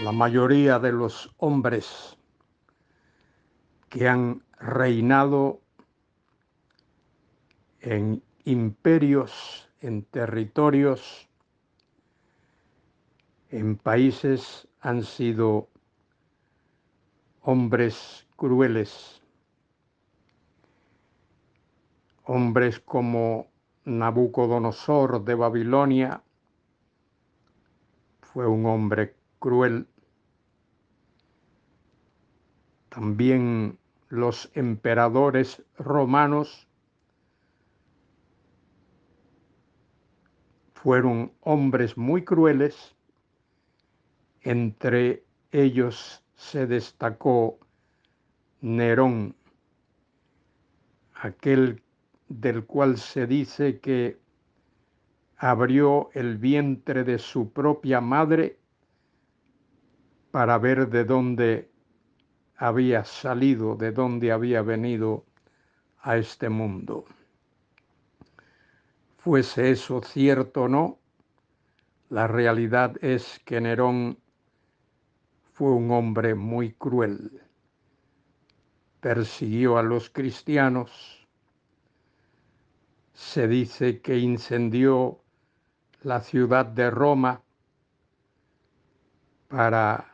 La mayoría de los hombres que han reinado en imperios, en territorios, en países, han sido hombres crueles, hombres como Nabucodonosor de Babilonia, fue un hombre cruel. También los emperadores romanos fueron hombres muy crueles. Entre ellos se destacó Nerón, aquel del cual se dice que abrió el vientre de su propia madre para ver de dónde había salido, de dónde había venido a este mundo. Fuese eso cierto o no, la realidad es que Nerón fue un hombre muy cruel. Persiguió a los cristianos. Se dice que incendió la ciudad de Roma para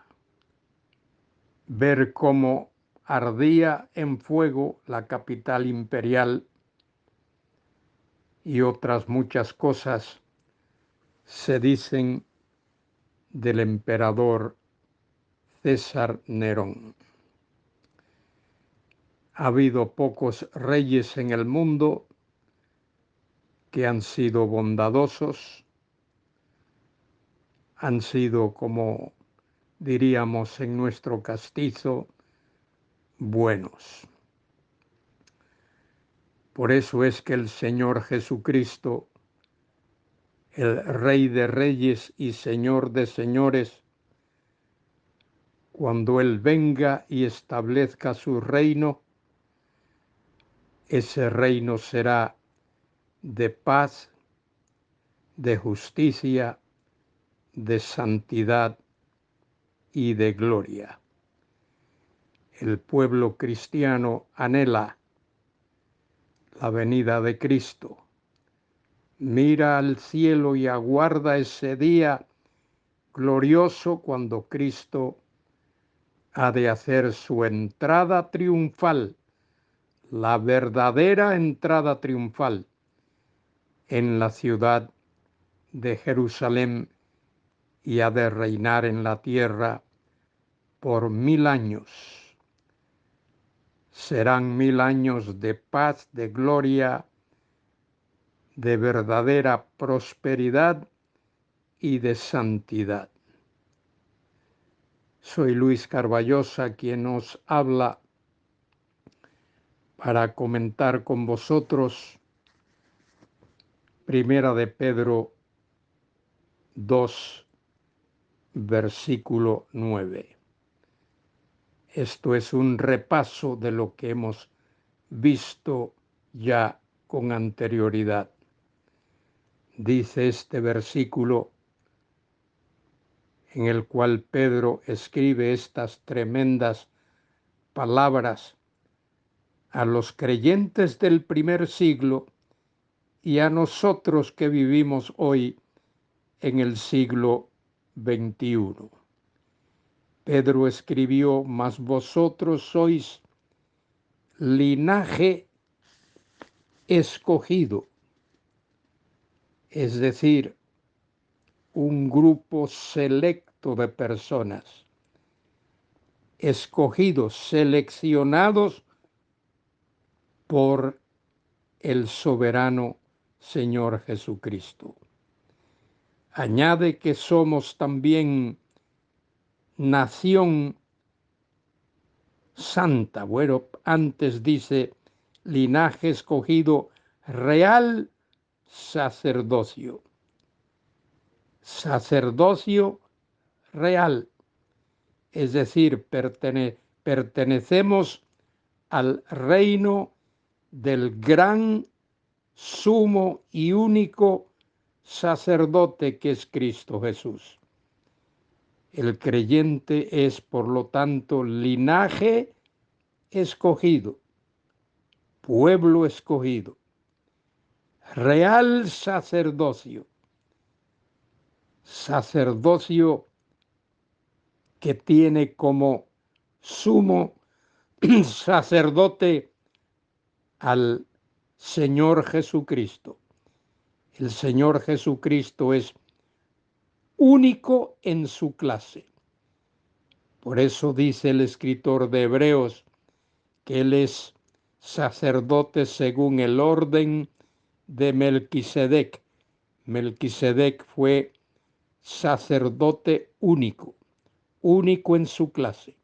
ver cómo ardía en fuego la capital imperial, y otras muchas cosas se dicen del emperador César Nerón. Ha habido pocos reyes en el mundo que han sido bondadosos, han sido, como diríamos en nuestro castizo, buenos. Por eso es que el Señor Jesucristo, el Rey de Reyes y Señor de Señores, cuando Él venga y establezca su reino, ese reino será de paz, de justicia, de santidad y de gloria. El pueblo cristiano anhela la venida de Cristo. Mira al cielo y aguarda ese día glorioso cuando Cristo ha de hacer su entrada triunfal, la verdadera entrada triunfal en la ciudad de Jerusalén, y ha de reinar en la tierra por 1000 años. Serán 1000 años de paz, de gloria, de verdadera prosperidad y de santidad. Soy Luis Carballosa quien os habla para comentar con vosotros Primera de Pedro 2, versículo 9. Esto es un repaso de lo que hemos visto ya con anterioridad. Dice este versículo, en el cual Pedro escribe estas tremendas palabras a los creyentes del primer siglo y a nosotros que vivimos hoy en el siglo XXI. Pedro escribió: mas vosotros sois linaje escogido, es decir, un grupo selecto de personas, escogidos, seleccionados por el soberano Señor Jesucristo. Añade que somos también nación santa. Bueno, antes dice linaje escogido, real sacerdocio. Sacerdocio real, es decir, pertenecemos al reino del gran, sumo y único sacerdote que es Cristo Jesús. El creyente es, por lo tanto, linaje escogido, pueblo escogido, real sacerdocio, sacerdocio que tiene como sumo sacerdote al Señor Jesucristo. El Señor Jesucristo es único en su clase. Por eso dice el escritor de Hebreos que Él es sacerdote según el orden de Melquisedec. Melquisedec fue sacerdote único, único en su clase,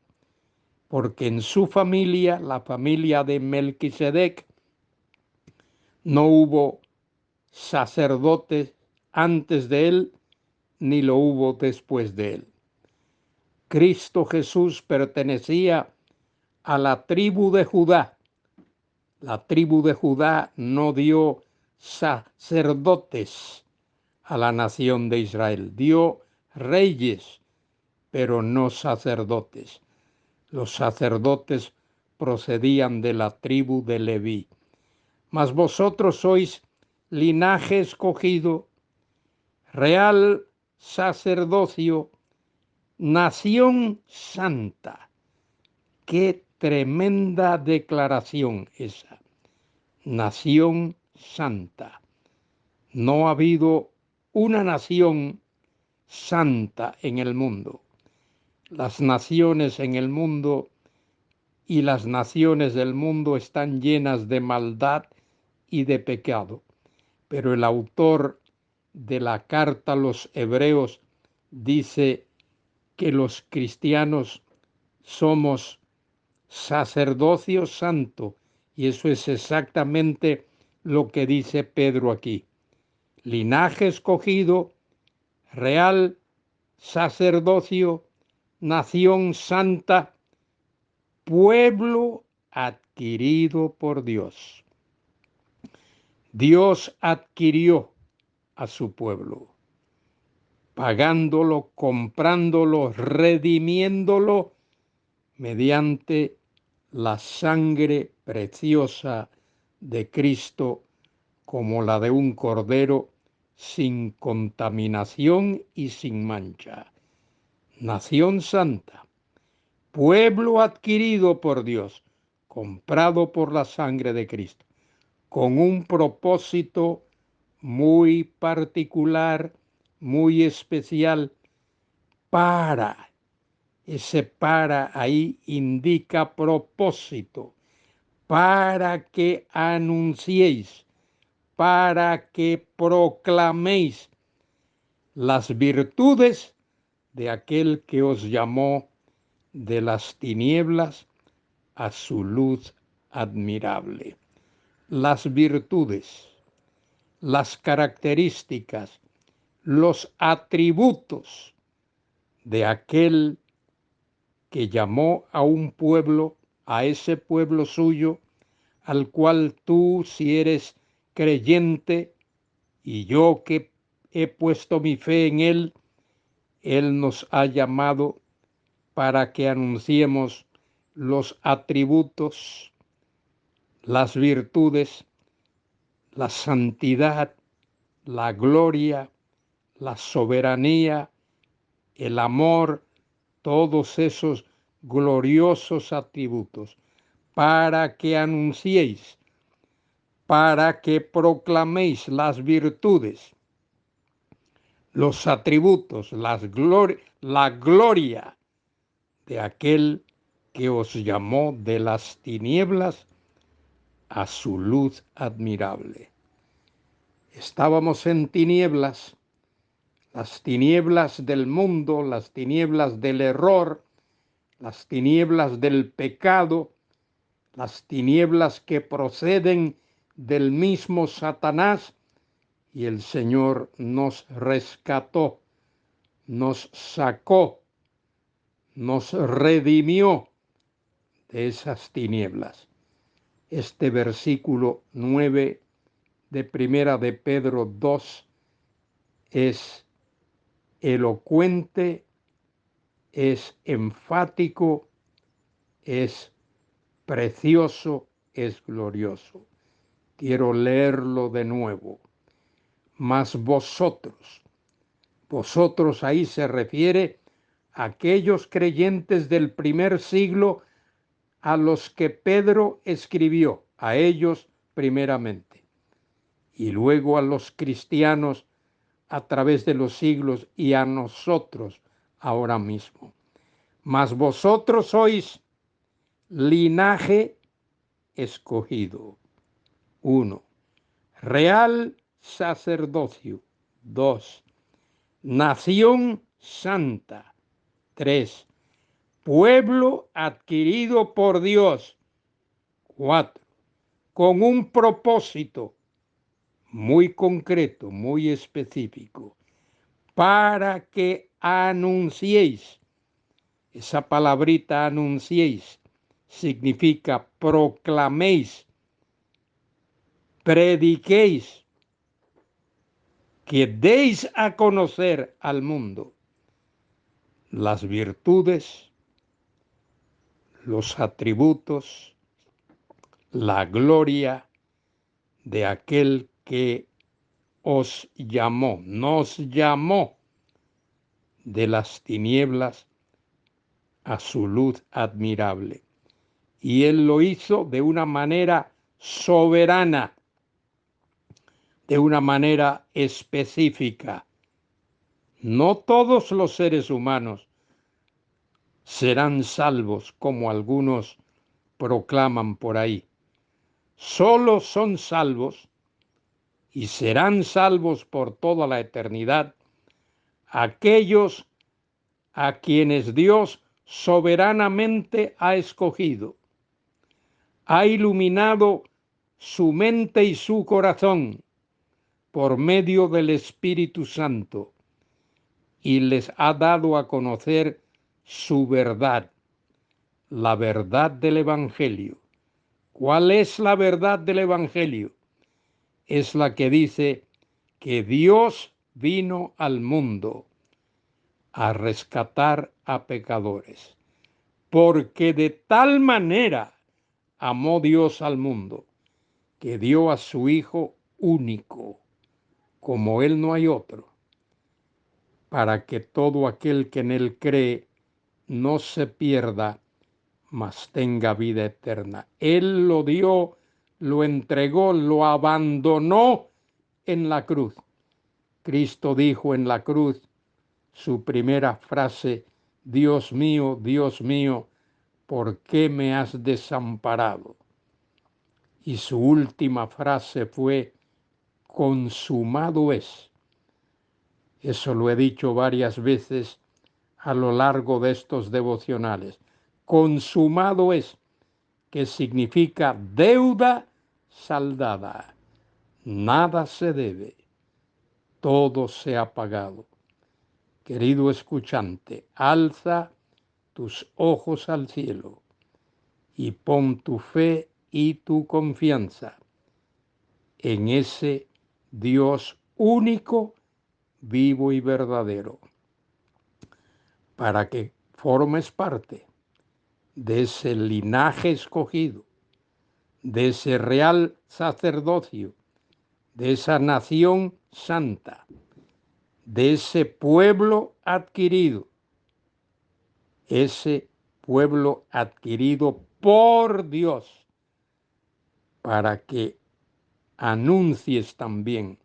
porque en su familia, la familia de Melquisedec, no hubo sacerdote antes de él, ni lo hubo después de él. Cristo Jesús pertenecía a la tribu de Judá. La tribu de Judá no dio sacerdotes a la nación de Israel, dio reyes, pero no sacerdotes. Los sacerdotes procedían de la tribu de Leví. Mas vosotros sois linaje escogido, real sacerdocio, nación santa. Qué tremenda declaración esa. Nación santa. No ha habido una nación santa en el mundo. Las naciones en el mundo y las naciones del mundo están llenas de maldad y de pecado. Pero el autor de la carta a los Hebreos dice que los cristianos somos sacerdocio santo, y eso es exactamente lo que dice Pedro aquí. Linaje escogido, real sacerdocio, nación santa, pueblo adquirido por Dios. Dios adquirió a su pueblo, pagándolo, comprándolo, redimiéndolo mediante la sangre preciosa de Cristo, como la de un cordero sin contaminación y sin mancha. Nación santa, pueblo adquirido por Dios, comprado por la sangre de Cristo, con un propósito muy particular, muy especial, ese para ahí indica propósito, para que anunciéis, para que proclaméis las virtudes de aquel que os llamó de las tinieblas a su luz admirable. Las virtudes, las características, los atributos de aquel que llamó a un pueblo, a ese pueblo suyo, al cual tú, si eres creyente, y yo que he puesto mi fe en Él nos ha llamado para que anunciemos los atributos, las virtudes, la santidad, la gloria, la soberanía, el amor, todos esos gloriosos atributos, para que anunciéis, para que proclaméis las virtudes, los atributos, la gloria de aquel que os llamó de las tinieblas a su luz admirable. Estábamos en tinieblas, las tinieblas del mundo, las tinieblas del error, las tinieblas del pecado, las tinieblas que proceden del mismo Satanás, y el Señor nos rescató, nos sacó, nos redimió de esas tinieblas. Este versículo 9 de Primera de Pedro 2 es elocuente es enfático, es precioso, es glorioso. Quiero leerlo de nuevo. Mas vosotros ahí se refiere a aquellos creyentes del primer siglo a los que Pedro escribió, a ellos primeramente, y luego a los cristianos a través de los siglos y a nosotros ahora mismo. Mas vosotros sois linaje escogido. 1. Real sacerdocio. 2. Nación santa. 3. Pueblo adquirido por Dios. 4. Con un propósito muy concreto, muy específico, para que anunciéis. Esa palabrita anunciéis significa proclaméis, prediquéis, que deis a conocer al mundo las virtudes, los atributos, la gloria de aquel que os llamó, nos llamó de las tinieblas a su luz admirable. Y Él lo hizo de una manera soberana, de una manera específica. No todos los seres humanos serán salvos, como algunos proclaman por ahí. Solo son salvos y serán salvos por toda la eternidad aquellos a quienes Dios soberanamente ha escogido, ha iluminado su mente y su corazón por medio del Espíritu Santo y les ha dado a conocer su verdad, la verdad del Evangelio. ¿Cuál es la verdad del Evangelio? Es la que dice que Dios vino al mundo a rescatar a pecadores, porque de tal manera amó Dios al mundo, que dio a su Hijo único, como Él no hay otro, para que todo aquel que en Él cree no se pierda, mas tenga vida eterna. Él lo dio, lo entregó, lo abandonó en la cruz. Cristo dijo en la cruz su primera frase: Dios mío, ¿por qué me has desamparado? Y su última frase fue: consumado es. Eso lo he dicho varias veces a lo largo de estos devocionales. Consumado es, que significa deuda saldada. Nada se debe, todo se ha pagado. Querido escuchante, alza tus ojos al cielo y pon tu fe y tu confianza en ese Dios único, vivo y verdadero, para que formes parte de ese linaje escogido, de ese real sacerdocio, de esa nación santa, de ese pueblo adquirido, ese pueblo adquirido por Dios, para que anuncies también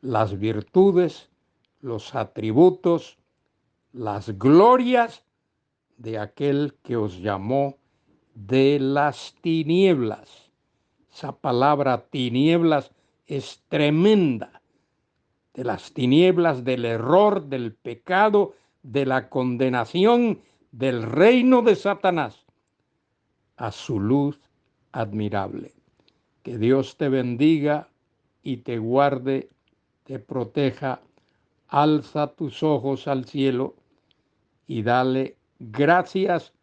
las virtudes, los atributos, las glorias de aquel que os llamó de las tinieblas. Esa palabra tinieblas es tremenda, de las tinieblas del error, del pecado, de la condenación, del reino de Satanás, a su luz admirable. Que Dios te bendiga y te guarde, te proteja. Alza tus ojos al cielo y dale gracias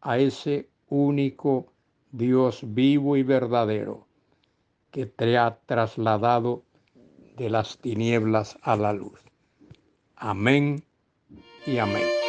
a ese único Dios vivo y verdadero que te ha trasladado de las tinieblas a la luz. Amén y amén.